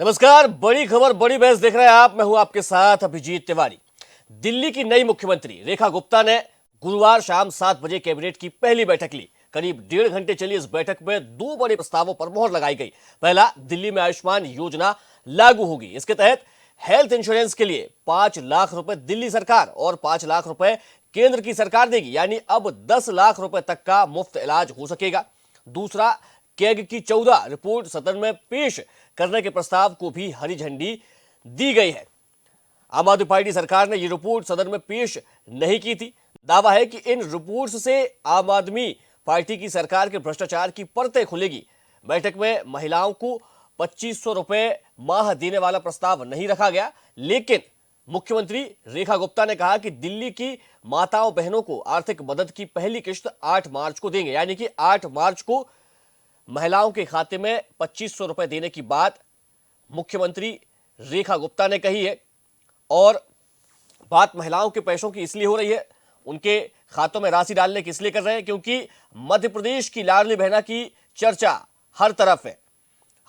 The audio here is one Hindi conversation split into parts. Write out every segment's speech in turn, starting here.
नमस्कार। बड़ी खबर बड़ी बहस देख रहे हैं आप। मैं हूं आपके साथ अभिजीत तिवारी। दिल्ली की नई मुख्यमंत्री रेखा गुप्ता ने गुरुवार शाम 7 बजे कैबिनेट की पहली बैठक ली। करीब 1.5 घंटे चली इस बैठक में 2 बड़े प्रस्तावों पर मोहर लगाई गई। पहला, दिल्ली में आयुष्मान योजना लागू होगी। इसके तहत हेल्थ इंश्योरेंस के लिए 5 लाख रुपए दिल्ली सरकार और 5 लाख रुपए केंद्र की सरकार देगी, यानी अब 10 लाख रुपए तक का मुफ्त इलाज हो सकेगा। दूसरा, कैग की 14 रिपोर्ट सदन में पेश करने के प्रस्ताव को भी हरी झंडी दी गई है। आम आदमी पार्टी सरकार ने ये रिपोर्ट सदन में पेश नहीं की थी। दावा है कि इन रिपोर्ट्स से आम आदमी पार्टी की सरकार के भ्रष्टाचार की परतें खुलेगी। बैठक में महिलाओं को 2500 रुपए माह देने वाला प्रस्ताव नहीं रखा गया, लेकिन मुख्यमंत्री रेखा गुप्ता ने कहा कि दिल्ली की माताओं बहनों को आर्थिक मदद की पहली किश्त 8 मार्च को देंगे, यानी कि 8 मार्च को महिलाओं के खाते में 2500 रुपए देने की बात मुख्यमंत्री रेखा गुप्ता ने कही है। और बात महिलाओं के पैसों की इसलिए हो रही है, उनके खातों में राशि डालने की इसलिए कर रहे हैं क्योंकि मध्य प्रदेश की लाडली बहना की चर्चा हर तरफ है।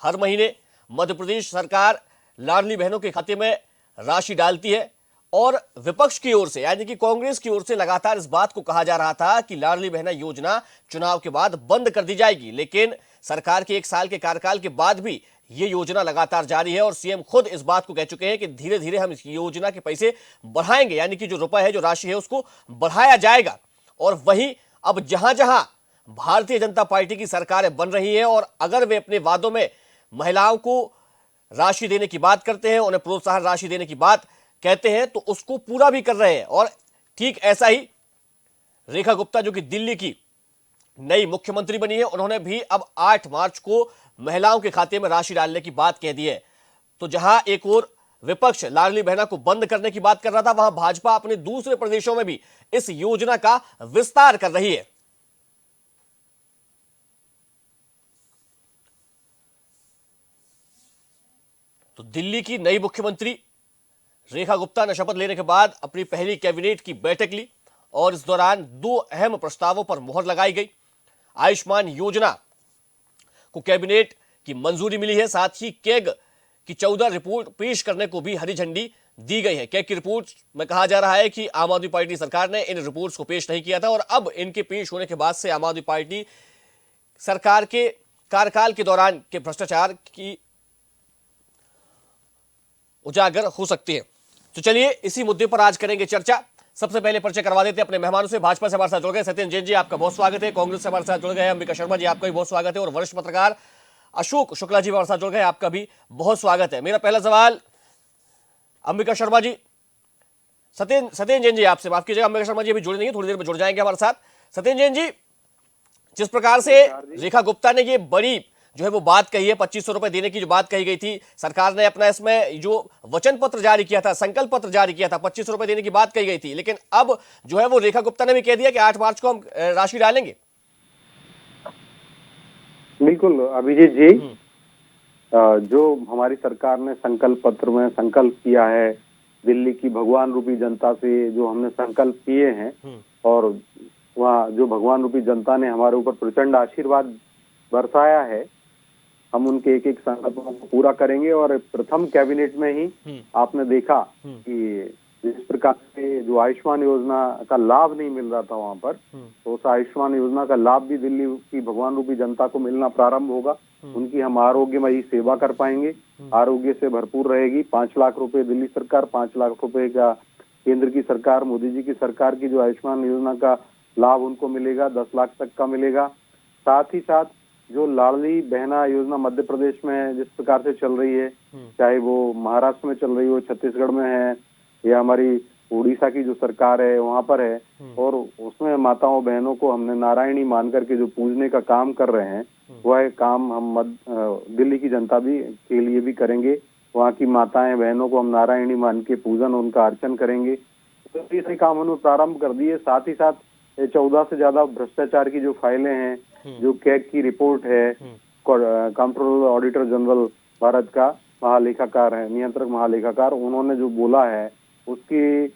हर महीने मध्य प्रदेश सरकार लाडली बहनों के खाते में राशि डालती है और विपक्ष की ओर से यानी कि कांग्रेस की ओर से लगातार इस बात को कहा जा रहा था कि लाडली बहना योजना चुनाव के बाद बंद कर दी जाएगी, लेकिन सरकार के 1 साल के कार्यकाल के बाद भी ये योजना लगातार जारी है और सीएम खुद इस बात को कह चुके हैं कि धीरे धीरे हम इस योजना के पैसे बढ़ाएंगे, यानी कि जो रुपए है, जो राशि है, उसको बढ़ाया जाएगा। और वहीं अब जहां जहां भारतीय जनता पार्टी की सरकारें बन रही है और अगर वे अपने वादों में महिलाओं को राशि देने की बात करते हैं, उन्हें प्रोत्साहन राशि देने की बात कहते हैं, तो उसको पूरा भी कर रहे हैं। और ठीक ऐसा ही रेखा गुप्ता, जो कि दिल्ली की नई मुख्यमंत्री बनी है, उन्होंने भी अब 8 मार्च को महिलाओं के खाते में राशि डालने की बात कह दी है। तो जहां एक और विपक्ष लाडली बहना को बंद करने की बात कर रहा था, वहां भाजपा अपने दूसरे प्रदेशों में भी इस योजना का विस्तार कर रही है। तो दिल्ली की नई मुख्यमंत्री रेखा गुप्ता ने शपथ लेने के बाद अपनी पहली कैबिनेट की बैठक ली और इस दौरान 2 अहम प्रस्तावों पर मुहर लगाई गई। आयुष्मान योजना को कैबिनेट की मंजूरी मिली है, साथ ही कैग की 14 रिपोर्ट पेश करने को भी हरी झंडी दी गई है। कैग की रिपोर्ट में कहा जा रहा है कि आम आदमी पार्टी सरकार ने इन रिपोर्ट्स को पेश नहीं किया था और अब इनके पेश होने के बाद से आम आदमी पार्टी सरकार के कार्यकाल के दौरान के भ्रष्टाचार की उजागर हो सकती है। तो चलिए इसी मुद्दे पर आज करेंगे चर्चा। सबसे पहले परिचय करवा देते हैं अपने मेहमानों से। भाजपा से हमारे साथ जुड़ गए सत्येंद्र जैन जी, आपका बहुत स्वागत है। कांग्रेस से हमारे साथ जुड़ गए अंबिका शर्मा जी, आपका भी बहुत स्वागत है। और वरिष्ठ पत्रकार अशोक शुक्ला जी हमारे साथ जुड़ गए, आपका भी बहुत स्वागत है। मेरा पहला सवाल अंबिका शर्मा जी, सत्येंद्र जैन जी आपसे, माफ कीजिएगा, अंबिका शर्मा जी अभी जुड़े नहीं है, थोड़ी देर में जुड़ जाएंगे हमारे साथ। सत्येंद्र जैन जी, जिस प्रकार से रेखा गुप्ता ने ये बड़ी जो है वो बात कही है, 2500 रुपए देने की जो बात कही गई थी, सरकार ने अपना इसमें जो वचन पत्र जारी किया था, संकल्प पत्र जारी किया था, 2500 रुपए देने की बात कही गई थी, लेकिन अब जो है वो रेखा गुप्ता ने भी कह दिया कि 8 मार्च को हम राशि डालेंगे। बिल्कुल अभिजीत जी, जो हमारी सरकार ने संकल्प पत्र में संकल्प किया है, दिल्ली की भगवान रूपी जनता से जो हमने संकल्प किए हैं और वहाँ जो भगवान रूपी जनता ने हमारे ऊपर प्रचंड आशीर्वाद बरसाया है, हम उनके एक एक संकल्पों को पूरा करेंगे। और प्रथम कैबिनेट में ही आपने देखा कि जिस प्रकार से जो आयुष्मान योजना का लाभ नहीं मिल रहा था वहां पर, तो उस आयुष्मान योजना का लाभ भी दिल्ली की भगवान रूपी जनता को मिलना प्रारंभ होगा। उनकी हम आरोग्यमयी सेवा कर पाएंगे, आरोग्य से भरपूर रहेगी। 5 लाख रुपए दिल्ली सरकार, 5 लाख रुपए का केंद्र की सरकार, मोदी जी की सरकार की जो आयुष्मान योजना का लाभ उनको मिलेगा, 10 लाख तक का मिलेगा। साथ ही साथ जो लाडली बहना योजना मध्य प्रदेश में जिस प्रकार से चल रही है, चाहे वो महाराष्ट्र में चल रही हो, छत्तीसगढ़ में है, या हमारी उड़ीसा की जो सरकार है वहां पर है, और उसमें माताओं बहनों को हमने नारायणी मान करके जो पूजने का काम कर रहे हैं, वह काम हम दिल्ली की जनता भी के लिए भी करेंगे। वहाँ की माताएं बहनों को हम नारायणी मान के पूजन, उनका अर्चन करेंगे। तो ये काम उन्होंने प्रारंभ कर दिए। साथ ही साथ 14 से ज्यादा भ्रष्टाचार की जो फाइलें हैं, जो कैग की रिपोर्ट है, कंट्रोलर ऑडिटर जनरल भारत का महालेखाकार है, नियंत्रक महालेखाकार, उन्होंने जो बोला है उसकी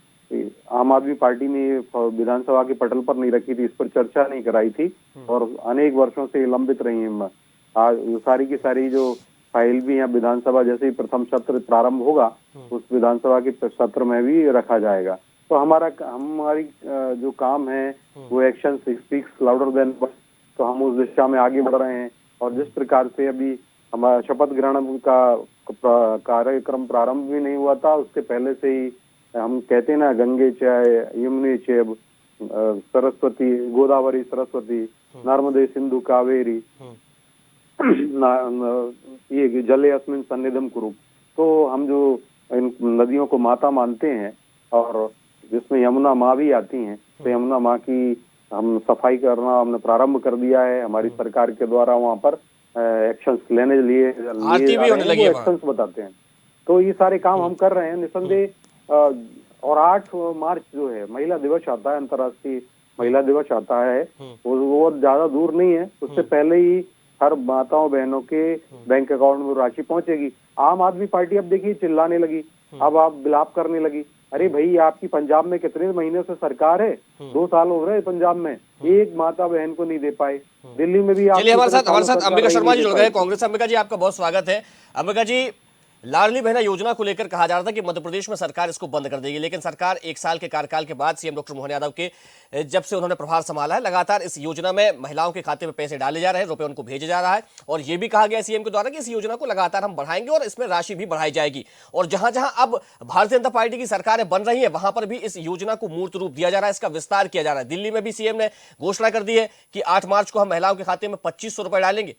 आम आदमी पार्टी ने विधानसभा के पटल पर नहीं रखी थी, इस पर चर्चा नहीं कराई थी और अनेक वर्षों से लंबित रही है। आज सारी की सारी जो फाइल भी यहाँ विधानसभा जैसे ही प्रथम सत्र प्रारंभ होगा उस विधानसभा के सत्र में भी रखा जाएगा। तो हमारी जो काम है वो action speaks louder than words, तो हम उस दिशा में आगे बढ़ रहे हैं। और जिस प्रकार से अभी हमारा शपथ ग्रहण का कार्यक्रम प्रारंभ भी नहीं हुआ था, उसके पहले से ही हम कहते हैं ना, गंगे चाहे यमुने चैव सरस्वती गोदावरी सरस्वती नर्मदे सिंधु कावेरी ये जले अस्मिन् सन्निधिं कुरु। तो हम जो इन नदियों को माता मानते हैं और जिसमें यमुना माँ भी आती हैं, तो यमुना माँ की हम सफाई करना हमने प्रारंभ कर दिया है। हमारी सरकार के द्वारा वहाँ पर एक्शंस लेने लिए आरती भी होने लगी है, एक्शंस बताते हैं। तो ये सारे काम हम कर रहे हैं निसंदेह। और 8 मार्च जो है महिला दिवस आता है, अंतर्राष्ट्रीय महिला दिवस आता है, वो ज्यादा दूर नहीं है। उससे पहले ही हर माताओं बहनों के बैंक अकाउंट में राशि पहुंचेगी। आम आदमी पार्टी अब देखिए चिल्लाने लगी, अब आप विलाप करने लगी। अरे भाई, आपकी पंजाब में कितने महीने से सरकार है? 2 साल हो रहे पंजाब में, एक माता बहन को नहीं दे पाए। दिल्ली में भी चलिए हमारे साथ अंबिका शर्मा जी जुड़ गए कांग्रेस। अंबिका जी, आपका बहुत स्वागत है। अंबिका जी, लाडली बहना योजना को लेकर कहा जा रहा था कि मध्य प्रदेश में सरकार इसको बंद कर देगी, लेकिन सरकार 1 साल के कार्यकाल के बाद सीएम डॉक्टर मोहन यादव के जब से उन्होंने प्रभार संभाला है, लगातार इस योजना में महिलाओं के खाते में पैसे डाले जा रहे हैं, रुपए उनको भेजे जा रहा है। और यह भी कहा गया सीएम के द्वारा कि इस योजना को लगातार हम बढ़ाएंगे और इसमें राशि भी बढ़ाई जाएगी। और जहां जहां अब भारतीय जनता पार्टी की सरकारें बन रही है, वहां पर भी इस योजना को मूर्त रूप दिया जा रहा है, इसका विस्तार किया जा रहा है। दिल्ली में भी सीएम ने घोषणा कर दी है कि 8 मार्च को हम महिलाओं के खाते में 2500 रुपए डालेंगे।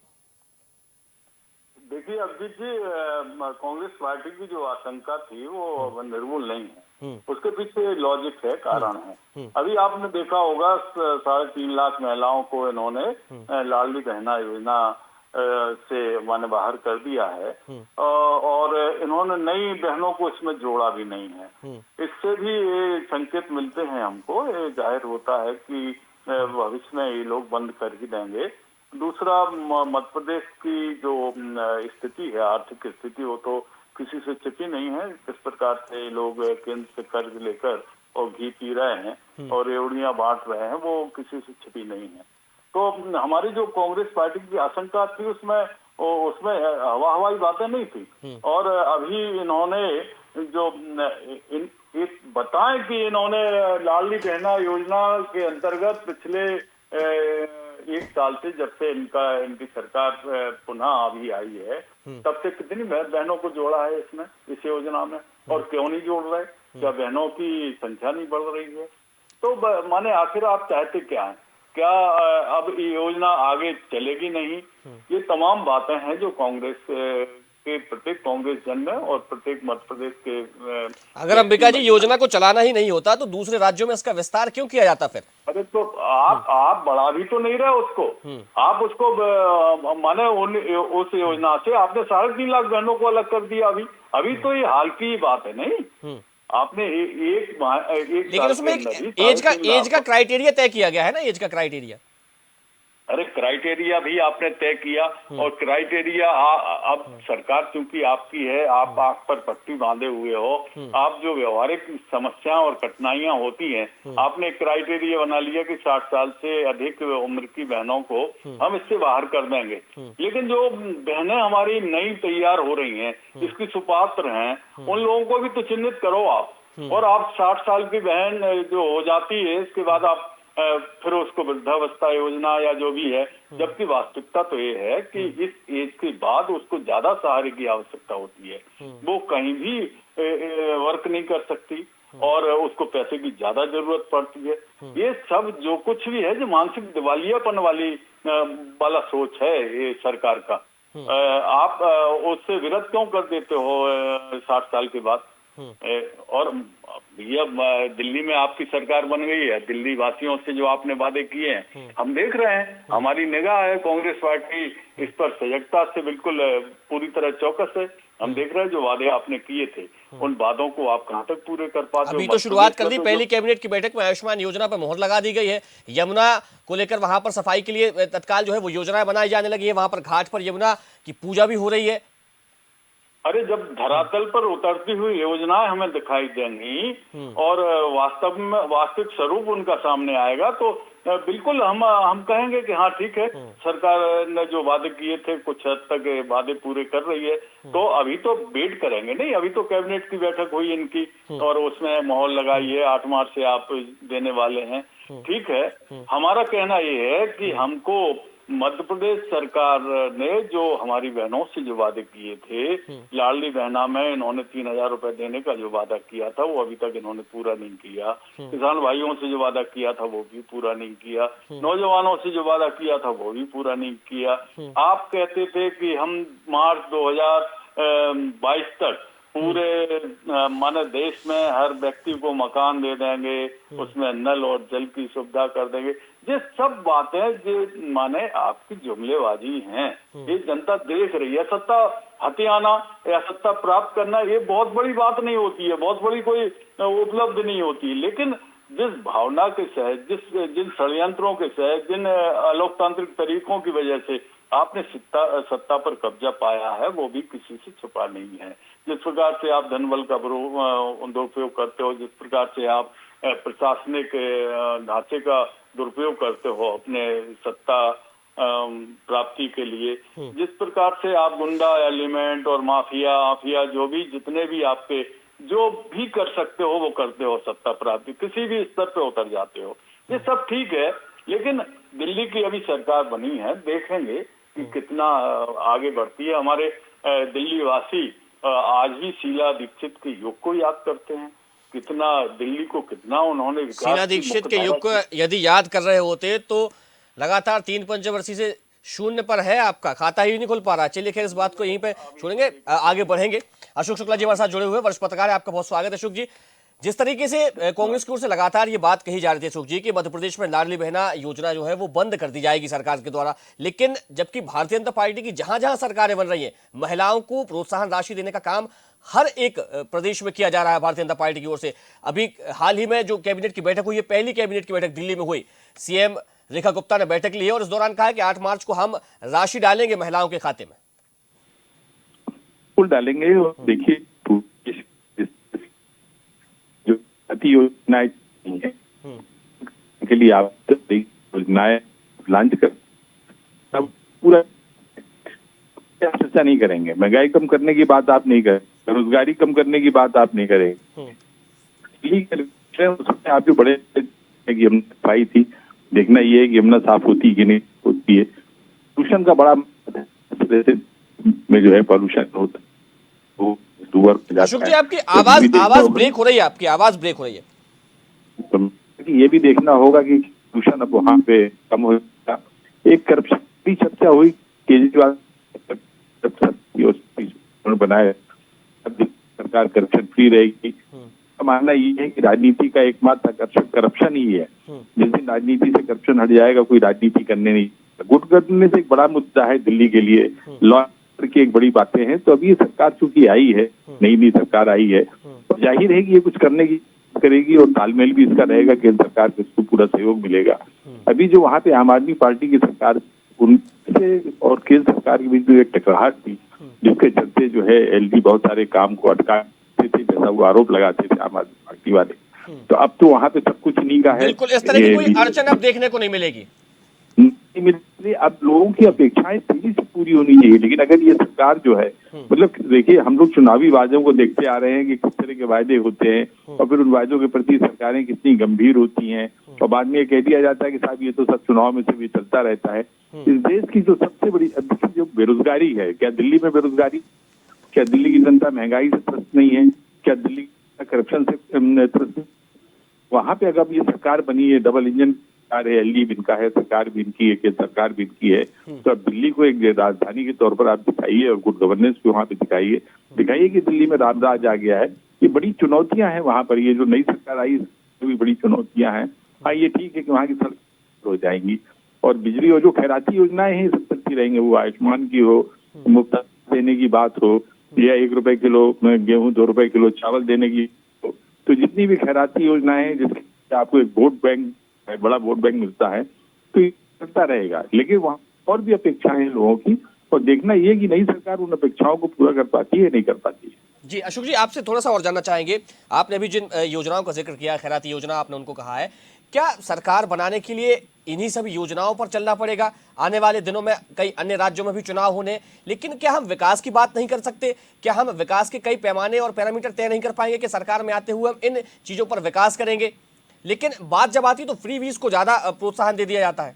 देखिए अभिजीत जी, कांग्रेस पार्टी की जो आशंका थी वो निर्मूल नहीं है। उसके पीछे लॉजिक है, कारण है। अभी आपने देखा होगा 3.5 लाख महिलाओं को इन्होंने लाडली बहना योजना से माने बाहर कर दिया है, और इन्होंने नई बहनों को इसमें जोड़ा भी नहीं है। इससे भी ये संकेत मिलते हैं हमको, ये जाहिर होता है कि भविष्य में ये लोग बंद कर ही देंगे। दूसरा, मध्य प्रदेश की जो स्थिति है, आर्थिक स्थिति, वो तो किसी से छिपी नहीं है। किस प्रकार से लोग केंद्र से कर्ज लेकर और घी पी रहे हैं और रेवड़ियां बांट रहे हैं, वो किसी से छिपी नहीं है। तो हमारी जो कांग्रेस पार्टी की आशंका थी उसमें हवाई बातें नहीं थी। और अभी इन्होंने जो एक बताएं कि इन्होंने लाडली बहना योजना के अंतर्गत पिछले 1 साल से, जब से इनकी सरकार पुनः अभी आई है, तब से कितनी बहनों को जोड़ा है इसमें, इस योजना में, और क्यों नहीं जोड़ रहे? क्या बहनों की संख्या नहीं बढ़ रही है? तो माने आखिर आप चाहते क्या है? क्या अब ये योजना आगे चलेगी नहीं? ये तमाम बातें हैं जो कांग्रेस के प्रत्येक कांग्रेस जन में और प्रत्येक मध्य प्रदेश के अगर अंबिका जी योजना को चलाना ही नहीं होता तो दूसरे राज्यों में इसका विस्तार क्यों किया जाता फिर? अरे तो आप बढ़ा भी तो नहीं रहे उसको। आप उसको माने उस योजना से आपने 3.5 लाख बहनों को अलग कर दिया। अभी तो ये हाल की बात है नहीं। आपने एक लेकिन उसमें एज का क्राइटेरिया तय किया गया है ना, एज का क्राइटेरिया। अरे क्राइटेरिया भी आपने तय किया, और क्राइटेरिया अब सरकार चूंकि आपकी है, आप आंख पर पट्टी बांधे हुए हो, आप जो व्यवहारिक समस्याएं और कठिनाइयां होती हैं, आपने क्राइटेरिया बना लिया कि 60 साल से अधिक उम्र की बहनों को हम इससे बाहर कर देंगे। लेकिन जो बहनें हमारी नई तैयार हो रही हैं, इसकी सुपात्र हैं, उन लोगों को भी तो चिन्हित करो आप। और आप 60 साल की बहन जो हो जाती है, इसके बाद आप फिर उसको वृद्धावस्था योजना या जो भी है, जबकि वास्तविकता तो ये है कि इस एज के बाद उसको ज्यादा सहारे की आवश्यकता होती है। वो कहीं भी वर्क नहीं कर सकती और उसको पैसे की ज्यादा जरूरत पड़ती है। ये सब जो कुछ भी है, जो मानसिक दिवालियापन वाला सोच है ये सरकार का। आप उससे विरत क्यों कर देते हो 60 साल के बाद? और भैया, दिल्ली में आपकी सरकार बन गई है, दिल्ली वासियों से जो आपने वादे किए हैं हम देख रहे हैं। हमारी निगाह है, कांग्रेस पार्टी इस पर सजगता से बिल्कुल पूरी तरह चौकस है। हम देख रहे हैं जो वादे आपने किए थे, उन वादों को आप कहां तक पूरे कर पाते हो? अभी तो शुरुआत कर दी, पहली कैबिनेट की बैठक में आयुष्मान योजना पर मोहर लगा दी गई है। यमुना को लेकर वहां पर सफाई के लिए तत्काल जो है वो योजनाएं बनाई जाने लगी है। वहां पर घाट पर यमुना की पूजा भी हो रही है। अरे जब धरातल पर उतरती हुई योजनाएं हमें दिखाई देंगी और वास्तविक स्वरूप उनका सामने आएगा, तो बिल्कुल हम कहेंगे कि हाँ ठीक है, सरकार ने जो वादे किए थे कुछ हद तक वादे पूरे कर रही है। तो अभी तो वेट करेंगे नहीं, अभी तो कैबिनेट की बैठक हुई इनकी और उसमें मोहर लगाई है, 8 मार्च से आप देने वाले हैं। ठीक है, हमारा कहना ये है कि हमको मध्य प्रदेश सरकार ने जो हमारी बहनों से जो वादे किए थे, लाडली बहना में इन्होंने 3,000 रुपए देने का जो वादा किया था वो अभी तक इन्होंने पूरा नहीं किया। किसान भाइयों से जो वादा किया था वो भी पूरा नहीं किया। नौजवानों से जो वादा किया था वो भी पूरा नहीं किया। आप कहते थे कि हम मार्च 2022 तक पूरे माने देश में हर व्यक्ति को मकान दे देंगे, उसमें नल और जल की सुविधा कर देंगे। ये सब बातें जो माने आपकी जुमलेबाजी हैं, ये जनता देख रही है। सत्ता हथियाना या सत्ता प्राप्त करना ये बहुत बड़ी बात नहीं होती है, बहुत बड़ी कोई उपलब्धि नहीं होती, लेकिन जिस भावना के सहज, जिन षड्यंत्रों के सहज, जिन अलोकतांत्रिक तरीकों की वजह से आपने सत्ता पर कब्जा पाया है, वो भी किसी से छुपा नहीं है। जिस प्रकार से आप धनबल का दुरुपयोग करते हो, जिस प्रकार से आप प्रशासनिक ढांचे का दुरुपयोग करते हो अपने सत्ता प्राप्ति के लिए, जिस प्रकार से आप गुंडा एलिमेंट और माफिया जो भी जितने भी आपके जो भी कर सकते हो वो करते हो, सत्ता प्राप्ति किसी भी स्तर पे उतर जाते हो, ये सब ठीक है। लेकिन दिल्ली की अभी सरकार बनी है, देखेंगे कि कितना आगे बढ़ती है। हमारे दिल्ली वासी आज भी शीला दीक्षित के युग को याद करते हैं, कितना दिल्ली को कितना उन्होंने शीला दीक्षित के युग को यदि याद कर रहे होते तो लगातार 3 पंचवर्षीय से शून्य पर है, आपका खाता ही नहीं खुल पा रहा। चलिए खैर इस बात को यहीं पे छोड़ेंगे, आगे बढ़ेंगे। अशोक शुक्ला जी हमारे साथ जुड़े हुए वरिष्ठ पत्रकार है, आपका बहुत स्वागत है अशोक जी। जिस तरीके से कांग्रेस की ओर से लगातार ये बात कही जा रही थी अशोक जी कि मध्य प्रदेश में लाडली बहना योजना जो है वो बंद कर दी जाएगी सरकार के द्वारा, लेकिन जबकि भारतीय जनता पार्टी की जहां जहां सरकारें बन रही हैं, महिलाओं को प्रोत्साहन राशि देने का काम हर एक प्रदेश में किया जा रहा है भारतीय जनता पार्टी की ओर से। अभी हाल ही में जो कैबिनेट की बैठक हुई है, पहली कैबिनेट की बैठक दिल्ली में हुई, सीएम रेखा गुप्ता ने बैठक ली है और इस दौरान कहा कि 8 मार्च को हम राशि डालेंगे महिलाओं के खाते में। बिल्कुल डालेंगे। और देखिए जो अति योजनाएं है के लिए आप योजनाएं लॉन्च कर तब पूरा चर्चा नहीं करेंगे। महंगाई कम करने की बात आप नहीं करें, बेरोजगारी कम करने की बात आप नहीं करेंगे। आप जो बड़े की हमने सफाई थी, देखना ये है कि यमुना साफ होती है कि नहीं होती है। पोल्यूशन का बड़ा में जो है पोल्यूशन होता है वो अशोक जी आपकी आवाज ब्रेक हो रही है, आपकी आवाज ब्रेक हो रही है। तो ये भी देखना होगा कि पोल्यूशन अब वहाँ पे कम हो जाएगा। एक करप्शन की चर्चा हुई, केजरीवाल बनाए सरकार करप्शन फ्री रहेगी। मानना ये है कि राजनीति का एकमात्र करप्शन ही है। जिस दिन राजनीति से करप्शन हट जाएगा कोई राजनीति करने नहीं। गुट करने से एक बड़ा मुद्दा है दिल्ली के लिए, लॉ की एक बड़ी बातें हैं। तो अभी ये सरकार चूंकि आई है, नई सरकार आई है, तो जाहिर है कि ये कुछ करने की करेगी और तालमेल भी इसका रहेगा, केंद्र सरकार को इसको पूरा सहयोग मिलेगा। अभी जो वहाँ पे आम आदमी पार्टी की सरकार, उनसे और केंद्र सरकार के बीच जो एक टकराहट थी, जिसके चलते जो है एलडी बहुत सारे काम को अटकाते थे, जैसा वो आरोप लगाते थे आम आदमी पार्टी वाले, तो अब तो वहाँ पे सब कुछ नहीं का है। बिल्कुल इस तरह की कोई अड़चन अब देखने को नहीं मिलेगी। अब लोगों की अपेक्षाएं तेजी से पूरी होनी चाहिए। लेकिन अगर ये सरकार जो है, मतलब देखिए हम लोग चुनावी वादों को देखते आ रहे हैं कि किस तरह के वायदे होते हैं और फिर उन वादों के प्रति सरकारें कितनी गंभीर होती हैं और बाद में ये कह दिया जाता है कि साहब ये तो सब चुनाव में से भी चलता रहता है। इस देश की जो सबसे बड़ी जो बेरोजगारी है, क्या दिल्ली में बेरोजगारी, क्या दिल्ली की जनता महंगाई से त्रस्त नहीं है, क्या दिल्ली करप्शन से त्रस्त? वहां पे अगर ये सरकार बनी है, डबल इंजन सरकार है, एलडी भी इनका है, सरकार भी इनकी है, केंद्र सरकार भी इनकी है, तो अब दिल्ली को एक राजधानी के तौर पर आप दिखाइए और गुड गवर्नेंस भी वहाँ पे दिखाइए कि दिल्ली में रामराज आ गया है। ये बड़ी चुनौतियां हैं वहां पर। ये जो नई सरकार आई इसमें भी बड़ी चुनौतियां हैं। हाँ ये ठीक है कि वहाँ की सड़क हो जाएंगी और बिजली और जो खैराती योजनाएं हैं सब चलती रहेंगे, वो आयुष्मान की हो, मुफ्त देने की बात हो, या 1 रुपए किलो गेहूं, 2 रुपए किलो चावल देने की हो, तो जितनी भी खैराती योजनाएं हैं जिसके आपको एक वोट बैंक, बड़ा वोट बैंक मिलता है, तो ये चलता रहेगा। लेकिन वहाँ और भी अपेक्षाएं हैं लोगों की और देखना ये कि नई सरकार उन अपेक्षाओं को पूरा कर पाती है नहीं कर पाती है। जी अशोक जी आपसे थोड़ा सा और जानना चाहेंगे, आपने अभी जिन योजनाओं का जिक्र किया, खैराती योजना आपने उनको कहा है, क्या सरकार बनाने के लिए इन्हीं सभी योजनाओं पर चलना पड़ेगा? आने वाले दिनों में कई अन्य राज्यों में भी चुनाव होने, लेकिन क्या हम विकास की बात नहीं कर सकते? क्या हम विकास के कई पैमाने और पैरामीटर तय नहीं कर पाएंगे कि सरकार में आते हुए हम इन चीजों पर विकास करेंगे? लेकिन बात जब आती है तो फ्री वीज को ज्यादा प्रोत्साहन दे दिया जाता है।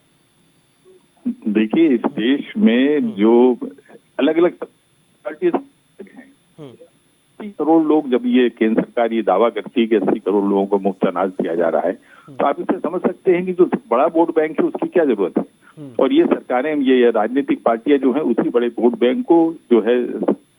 देखिए, इस देश में जो अलग अलग पार्टी हैं, 80 करोड़ लोग, जब ये केंद्र सरकार ये दावा करती है कि 80 करोड़ लोगों को मुफ्त अनाज दिया जा रहा है, तो आप इससे समझ सकते हैं कि जो बड़ा वोट बैंक है उसकी क्या जरूरत है। और ये सरकारें, ये राजनीतिक पार्टियां जो है उसी बड़े वोट बैंक को जो है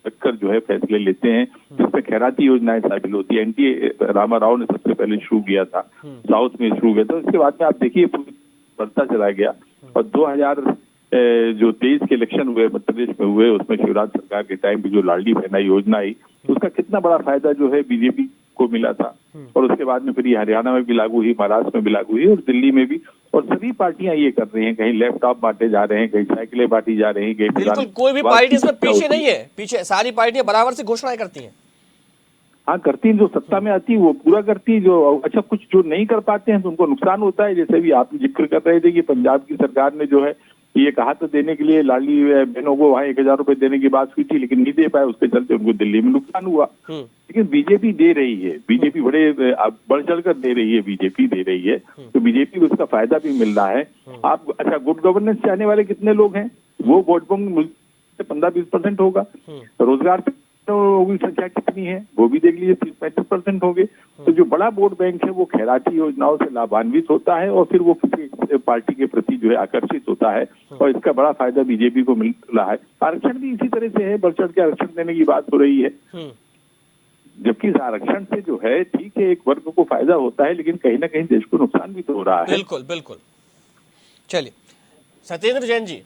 रखकर जो है फैसले लेते हैं, जिसमें खैराती योजनाएं शामिल होती है। एनटी रामाराव ने सबसे पहले शुरू किया था, साउथ में शुरू किया था। उसके बाद में आप देखिए बढ़ता चला गया, और 2023 के इलेक्शन हुए मध्य प्रदेश में हुए, उसमें शिवराज सरकार के टाइम पे जो लाडली बहना योजना आई, उसका कितना बड़ा फायदा जो है बीजेपी को मिला था। और उसके बाद में फिर ये हरियाणा में भी लागू हुई, महाराष्ट्र में भी लागू हुई, और दिल्ली में भी। और सभी पार्टियां ये कर रही हैं, कहीं लैपटॉप बांटे जा रहे हैं, कहीं साइकिलें बांटी जा रही हैं, कहीं बिल्कुल, कोई भी पार्टी इसमें पीछे नहीं है। पीछे सारी पार्टियां बराबर से घोषणाएं करती हैं। हाँ, करती हैं। जो सत्ता में आती है वो पूरा करती है, जो अच्छा कुछ जो नहीं कर पाते हैं तो उनको नुकसान होता है। जैसे भी आप जिक्र कर रहे थे कि पंजाब की सरकार ने जो है ये कहा तो देने के लिए लाडली बहनों को वहाँ 1000 रुपए देने की बात हुई थी, लेकिन नहीं दे पाए, उसके चलते उनको दिल्ली में नुकसान हुआ। लेकिन बीजेपी दे रही है, बीजेपी बड़े बढ़ चढ़कर दे रही है, बीजेपी दे रही है, तो बीजेपी को उसका फायदा भी मिल रहा है। आप अच्छा, गुड गवर्नेंस चाहने वाले कितने लोग हैं? वो वोट बैंक 15-20% होगा। रोजगार लोगों की संख्या कितनी है वो भी देख लीजिए, 30-35% होंगे। तो जो बड़ा वोट बैंक है वो खैराती योजनाओं से लाभान्वित होता है, और फिर वो किसी पार्टी के प्रति जो है आकर्षित होता है, और इसका बड़ा फायदा बीजेपी को मिल रहा है। आरक्षण भी इसी तरह से है, बढ़ चढ़ के आरक्षण देने की बात हो रही है, जबकि इस आरक्षण से जो है ठीक है एक वर्ग को फायदा होता है, लेकिन कहीं ना कहीं देश को नुकसान भी तो हो रहा है। बिल्कुल बिल्कुल। चलिए सत्येंद्र जैन जी,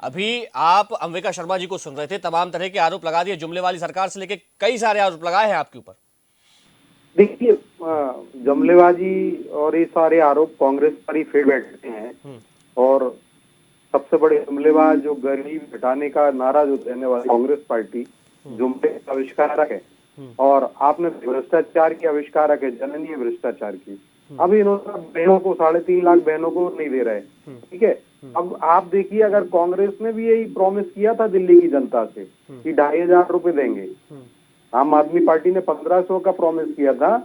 अभी आप अंबिका शर्मा जी को सुन रहे थे, तमाम तरह के आरोप लगा दिए, जुमले वाली सरकार से लेके कई सारे आरोप लगाए हैं आपके ऊपर। देखिए, जुमलेबाजी और ये सारे आरोप कांग्रेस पर ही फेर बैठते हैं, और सबसे बड़े जुमलेबाज जो गरीब हटाने का नारा जो देने वाली कांग्रेस पार्टी जुमले का आविष्कारक है, और आपने भ्रष्टाचार की आविष्कारक है, जननीय भ्रष्टाचार की। अब इन्होंने बहनों को 3.5 लाख बहनों को नहीं दे रहे, ठीक है। अब आप देखिए, अगर कांग्रेस ने भी यही प्रॉमिस किया था दिल्ली की जनता से कि 2500 रुपए देंगे, आम आदमी पार्टी ने 1500 का प्रॉमिस किया था,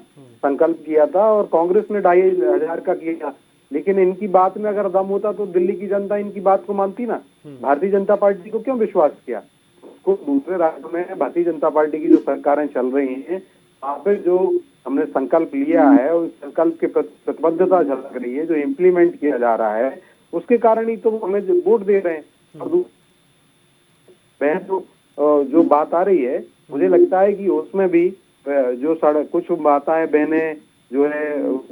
संकल्प किया था, और कांग्रेस ने 2500 का किया। लेकिन इनकी बात में अगर दम होता तो दिल्ली की जनता इनकी बात को मानती ना। भारतीय जनता पार्टी को क्यों विश्वास किया? उसको दूसरे राज्यों में भारतीय जनता पार्टी की जो सरकारें चल रही हैं, वहाँ पे जो हमने संकल्प लिया है, उस संकल्प की प्रतिबद्धता झलक रही है, जो इम्प्लीमेंट किया जा रहा है, उसके कारण ही तो हमें वोट दे रहे हैं। और बहन जो बात आ रही है, मुझे लगता है कि उसमें भी जो कुछ बातें बहनें जो है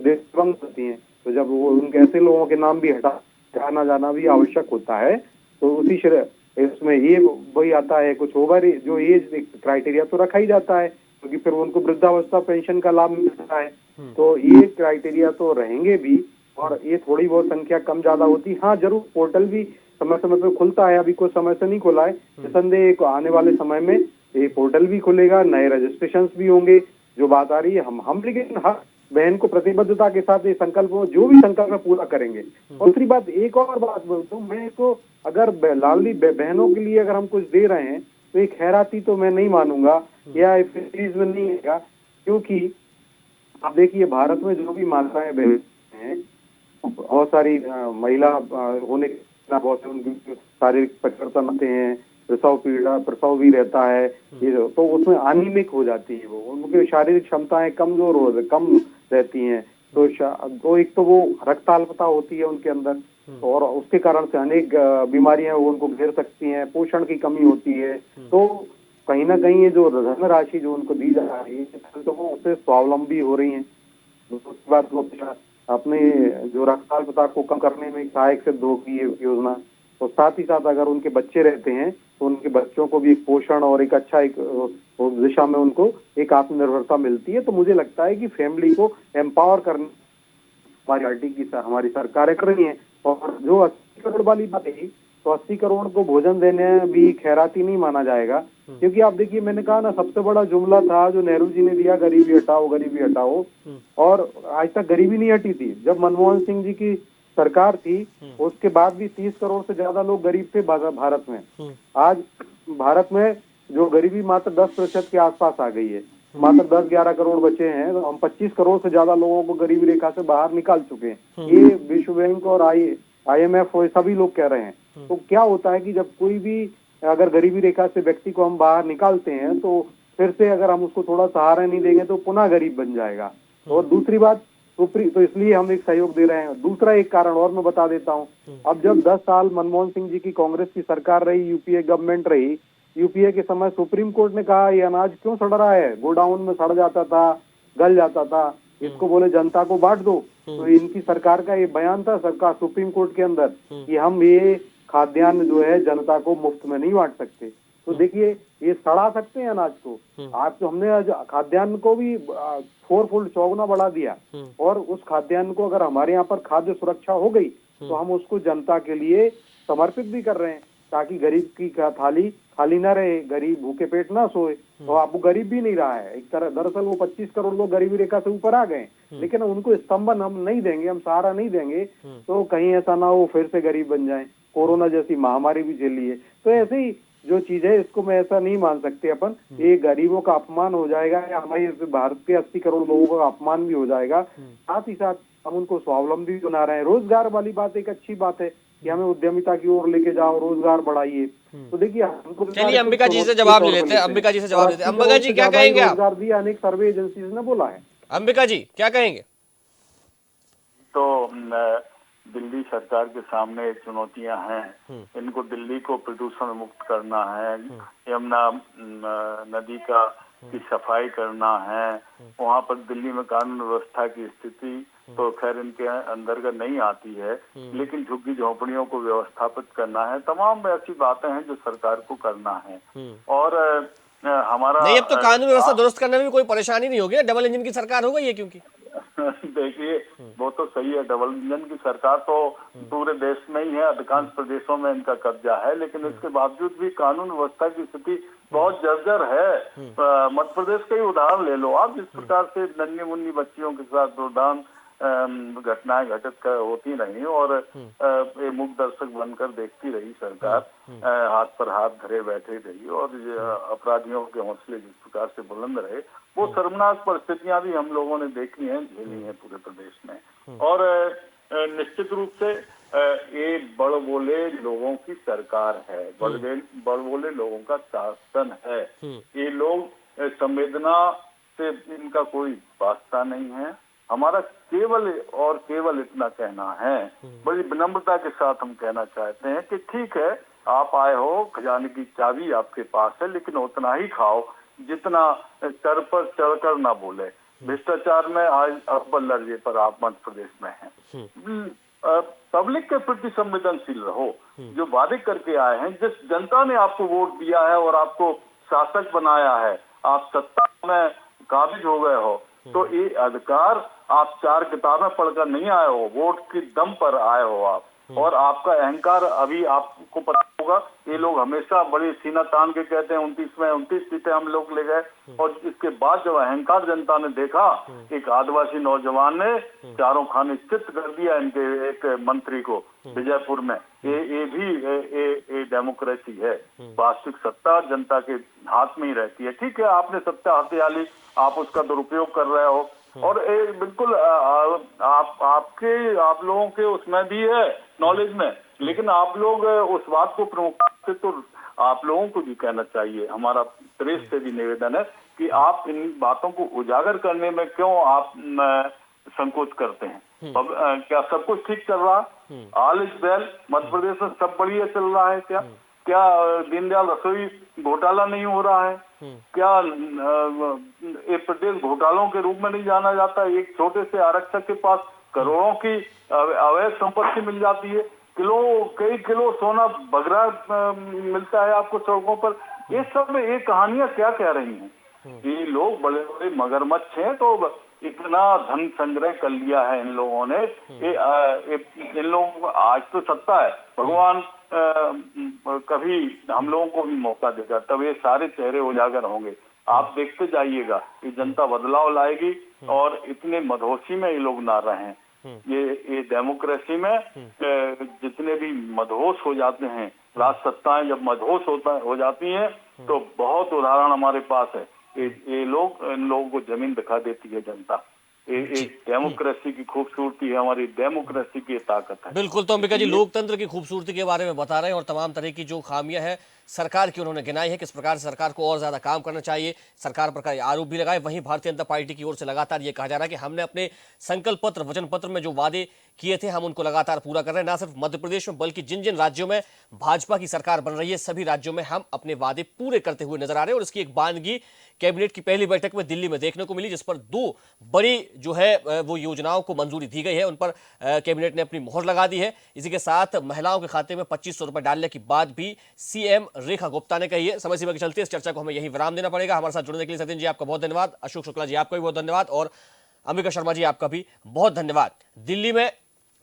देशभंग होती हैं, तो जब वो उनके ऐसे लोगों के नाम भी हटाना जाना भी आवश्यक होता है, तो उसी इसमें ये वही आता है, कुछ ओवर जो एज क्राइटेरिया तो रखा ही जाता है, क्योंकि फिर उनको वृद्धावस्था पेंशन का लाभ मिलता है। तो ये क्राइटेरिया तो रहेंगे भी, और ये थोड़ी बहुत संख्या कम ज्यादा होती। हाँ जरूर, पोर्टल भी समय समय पे खुलता है, अभी कुछ समय से नहीं खुला है, निसंदेह आने वाले समय में ये पोर्टल भी खुलेगा, नए रजिस्ट्रेशन भी होंगे। जो बात आ रही है, हम लेकिन हर बहन को प्रतिबद्धता के साथ ये संकल्प जो भी संकल्प है पूरा करेंगे। और दूसरी बात, एक और बात बोलता हूँ मैं, इसको अगर लाडली बहनों के लिए अगर हम कुछ दे रहे हैं तो एक खैराती तो मैं नहीं मानूंगा, या फ्रीज में नहीं है, क्योंकि आप देखिए भारत में जो भी माताएं बहन हैं, बहुत सारी महिला होने के बहुत से उनकी शारीरिक परिवर्तन आते हैं, प्रसव भी रहता है, ये तो उसमें अनिमिक हो जाती है, वो उनकी शारीरिक क्षमताएं कमजोर कम रहती हैं। तो एक तो वो रक्ताल्पता होती है उनके अंदर, और उसके कारण से अनेक बीमारियां वो उनको घेर सकती हैं, पोषण की कमी होती है। तो कहीं ना कहीं ये जो धनराशि जो उनको दी जा रही है, तो वो उससे स्वावलंबी हो रही है। दूसरी बात, वो अपने जो रक्ताल्पता को कम करने में सहायक सिद्ध होगी ये योजना। तो साथ ही साथ अगर उनके बच्चे रहते हैं तो उनके बच्चों को भी एक पोषण और एक अच्छा एक दिशा में उनको एक आत्मनिर्भरता मिलती है। तो मुझे लगता है कि फैमिली को एम्पावर करने हमारी पार्टी की हमारी सरकारें कर रही हैं। और जो 80 करोड़ वाली बात है, तो 80 करोड़ को भोजन देने भी खैराती नहीं माना जाएगा, क्योंकि आप देखिए, मैंने कहा ना, सबसे बड़ा जुमला था जो नेहरू जी ने दिया, गरीबी हटाओ गरीबी हटाओ, और आज तक गरीबी नहीं हटी थी। जब मनमोहन सिंह जी की सरकार थी उसके बाद भी 30 करोड़ से ज्यादा लोग गरीब थे भारत में। आज भारत में जो गरीबी मात्र 10% के आसपास आ गई है, मात्र 10-11 करोड़ बचे हैं। तो हम 25 करोड़ से ज्यादा लोगों को गरीबी रेखा से बाहर निकाल चुके हैं। ये विश्व बैंक और IMF और सभी लोग कह रहे हैं। तो क्या होता है कि जब कोई भी अगर गरीबी रेखा से व्यक्ति को हम बाहर निकालते हैं तो फिर से अगर हम उसको थोड़ा सहारा नहीं देंगे तो पुनः गरीब बन जाएगा। और दूसरी बात, तो इसलिए हम एक सहयोग दे रहे हैं। दूसरा एक कारण और मैं बता देता हूँ, अब जब 10 साल मनमोहन सिंह जी की कांग्रेस की सरकार रही, यूपीए गवर्नमेंट रही, यूपीए के समय सुप्रीम कोर्ट ने कहा ये अनाज क्यों सड़ रहा है, गोडाउन में सड़ जाता था, गल जाता था, इसको बोले जनता को बांट दो। तो इनकी सरकार का ये बयान था सरकार सुप्रीम कोर्ट के अंदर कि हम ये खाद्यान्न जो है जनता को मुफ्त में नहीं बांट सकते। तो देखिए, ये सड़ा सकते हैं अनाज को। आज तो हमने आज खाद्यान्न को भी 4 चौगुना बढ़ा दिया, और उस खाद्यान्न को अगर हमारे यहाँ पर खाद्य सुरक्षा हो गई तो हम उसको जनता के लिए समर्पित भी कर रहे हैं, ताकि गरीब की थाली खाली ना रहे, गरीब भूखे पेट ना सोए। तो अब वो गरीब भी नहीं रहा है एक तरह। दरअसल वो 25 करोड़ लोग गरीबी रेखा से ऊपर आ गए, लेकिन उनको स्तंभन हम नहीं देंगे, हम सहारा नहीं देंगे तो कहीं ऐसा ना हो फिर से गरीब बन जाए। कोरोना जैसी महामारी भी झेली है। तो ऐसे ही जो चीज है, इसको मैं ऐसा नहीं मान सकते अपन, ये गरीबों का अपमान हो जाएगा या हमारे भारत के 80 करोड़ लोगों का अपमान भी हो जाएगा। साथ ही साथ हम उनको स्वावलंबी बना रहे हैं। रोजगार वाली बात एक अच्छी बात है कि हमें उद्यमिता की ओर लेके जाओ, रोजगार बढ़ाइए। तो देखिए, चलिए अंबिका जी से जवाब ले लेते हैं। अंबिका जी से जवाब लेते हैं। अंबिका जी क्या कहेंगे आप? रोजगार दिया अनेक सर्वे एजेंसी ने बोला है। अंबिका जी क्या कहेंगे? तो दिल्ली सरकार के सामने चुनौतियां हैं। इनको दिल्ली को प्रदूषण मुक्त करना है, यमुना नदी की सफाई करना है। वहाँ पर दिल्ली में कानून व्यवस्था की स्थिति तो खैर इनके अंदर का नहीं आती है, लेकिन झुग्गी झोपड़ियों को व्यवस्थापित करना है। तमाम ऐसी बातें हैं जो सरकार को करना है। और हमारा नहीं, अब तो कानून व्यवस्था दुरुस्त करने में भी कोई परेशानी नहीं होगी, डबल इंजन की सरकार हो गई है। क्योंकि देखिए, वो तो सही है, डबल इंजन की सरकार तो पूरे देश में ही है, अधिकांश प्रदेशों में इनका कब्जा है, लेकिन इसके बावजूद भी कानून व्यवस्था की स्थिति बहुत जर्जर है। मध्य प्रदेश का ही उदाहरण ले लो आप, जिस प्रकार से नन्ही मुन्नी बच्चियों के साथ दुर्दान घटनाएं घटित होती रही और मूक दर्शक बनकर देखती रही सरकार, हाथ पर हाथ धरे बैठे रही और अपराधियों के हौसले जिस प्रकार से बुलंद रहे, वो शर्मनाक परिस्थितियां भी हम लोगों ने देखी हैं, झेली हैं पूरे प्रदेश में। और निश्चित रूप से ये बड़बोले लोगों की सरकार है, बड़बोले लोगों का शासन है। ये लोग संवेदना से इनका कोई वास्ता नहीं है। हमारा केवल और केवल इतना कहना है, बड़ी विनम्रता के साथ हम कहना चाहते हैं कि ठीक है, आप आए हो, खजाने की चाबी आपके पास है, लेकिन उतना ही खाओ जितना सर पर चढ़कर ना बोले। भ्रष्टाचार में आज अव्वल दर्जे पर आप मध्य प्रदेश में हैं। पब्लिक के प्रति संवेदनशील रहो। जो वादे करके आए हैं, जिस जनता ने आपको वोट दिया है और आपको शासक बनाया है, आप सत्ता में काबिज हो गए हो, तो ये अधिकार आप 4 किताबें पढ़कर नहीं आए हो, वोट की दम पर आए हो आप। और आपका अहंकार, अभी आपको पता होगा, ये लोग हमेशा बड़ी सीना तान के कहते हैं 29 में 29 सीटें हम लोग ले गए, और इसके बाद जब अहंकार जनता ने देखा, एक आदिवासी नौजवान ने चारों खाने चित कर दिया इनके एक मंत्री को विजयपुर में। ये भी डेमोक्रेसी है। वास्तविक सत्ता जनता के हाथ में ही रहती है। ठीक है, आपने सत्ता हथियाली, आप उसका दुरुपयोग कर रहे हो, और बिल्कुल आप लोगों के उसमें भी है नॉलेज में, लेकिन आप लोग उस बात को प्रमुखता से, तो आप लोगों को भी कहना चाहिए, हमारा प्रेस से भी निवेदन है कि आप इन बातों को उजागर करने में क्यों आप संकोच करते हैं। क्या सब कुछ ठीक चल रहा? All is well, Madhya Pradesh में सब बढ़िया चल रहा है क्या? क्या दीनदयाल रसोई घोटाला नहीं हो रहा है? क्या ये प्रदेश घोटालों के रूप में नहीं जाना जाता? एक छोटे से आरक्षक के पास करोड़ों की अवैध संपत्ति मिल जाती है, कई किलो सोना बगरा मिलता है आपको सड़कों पर। ये सब में ये कहानियां क्या कह रही हैं? ये लोग बड़े बड़े मगरमच्छ हैं, तो इतना धन संग्रह कर लिया है इन लोगों ने। इन लोगों को आज तो सत्ता है, भगवान कभी हम लोगों को भी मौका देगा, तब ये सारे चेहरे उजागर होंगे। आप देखते जाइएगा कि जनता बदलाव लाएगी और इतने मदहोशी में ये लोग ना रहें। ये डेमोक्रेसी में जितने भी मदहोश हो जाते हैं, राज सत्ताएं जब मदहोश हो जाती हैं तो बहुत उदाहरण हमारे पास है। ये लोग, इन लोगों को जमीन दिखा देती है जनता। ये डेमोक्रेसी की खूबसूरती है, हमारी डेमोक्रेसी की ताकत है। बिल्कुल, तो अंबिका जी लोकतंत्र की खूबसूरती के बारे में बता रहे हैं और तमाम तरह की जो खामियां हैं सरकार की उन्होंने गिनाई है, किस प्रकार से सरकार को और ज्यादा काम करना चाहिए, सरकार पर कई आरोप भी लगाए। वहीं भारतीय जनता पार्टी की ओर से लगातार ये कहा जा रहा है कि हमने अपने संकल्प पत्र, वचन पत्र में जो वादे किए थे हम उनको लगातार पूरा कर रहे हैं। ना सिर्फ मध्य प्रदेश में बल्कि जिन जिन राज्यों में भाजपा की सरकार बन रही है सभी राज्यों में हम अपने वादे पूरे करते हुए नजर आ रहे हैं। और इसकी एक बानगी कैबिनेट की पहली बैठक में दिल्ली में देखने को मिली, जिस पर 2 बड़ी जो है वो योजनाओं को मंजूरी दी गई है, उन पर कैबिनेट ने अपनी मोहर लगा दी है। इसी के साथ महिलाओं के खाते में 2500 रुपए डालने की बात भी सीएम रेखा गुप्ता ने कही है। समय सीमा के चलते इस चर्चा को हमें यही विराम देना पड़ेगा। हमारे साथ जुड़ने के लिए सतीन जी आपका बहुत धन्यवाद, अशोक शुक्ला जी आपका भी बहुत धन्यवाद और अंबिका शर्मा जी आपका भी बहुत धन्यवाद। दिल्ली में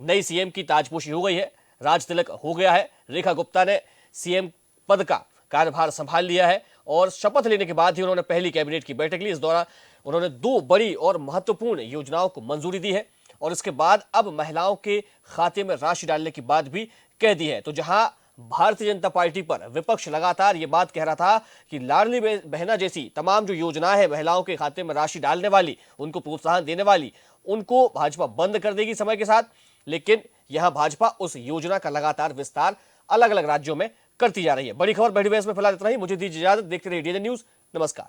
नई सीएम की ताजपोशी हो गई है, राज तिलक हो गया है। रेखा गुप्ता ने सीएम पद का कार्यभार संभाल लिया है और शपथ लेने के बाद ही उन्होंने पहली कैबिनेट की बैठक ली। इस दौरान उन्होंने 2 बड़ी और महत्वपूर्ण योजनाओं को मंजूरी दी है और इसके बाद अब महिलाओं के खाते में राशि डालने की बात भी कह दी है। तो जहां भारतीय जनता पार्टी पर विपक्ष लगातार ये बात कह रहा था कि लाडली बहना जैसी तमाम जो योजनाएं हैं महिलाओं के खाते में राशि डालने वाली, उनको प्रोत्साहन देने वाली, उनको भाजपा बंद कर देगी समय के साथ, लेकिन यहां भाजपा उस योजना का लगातार विस्तार अलग अलग राज्यों में करती जा रही है। बड़ी खबर बड़ी बहस में फिलहाल इतना ही। मुझे दीजिए इजाजत, देखते रहिए डीएन न्यूज। नमस्कार।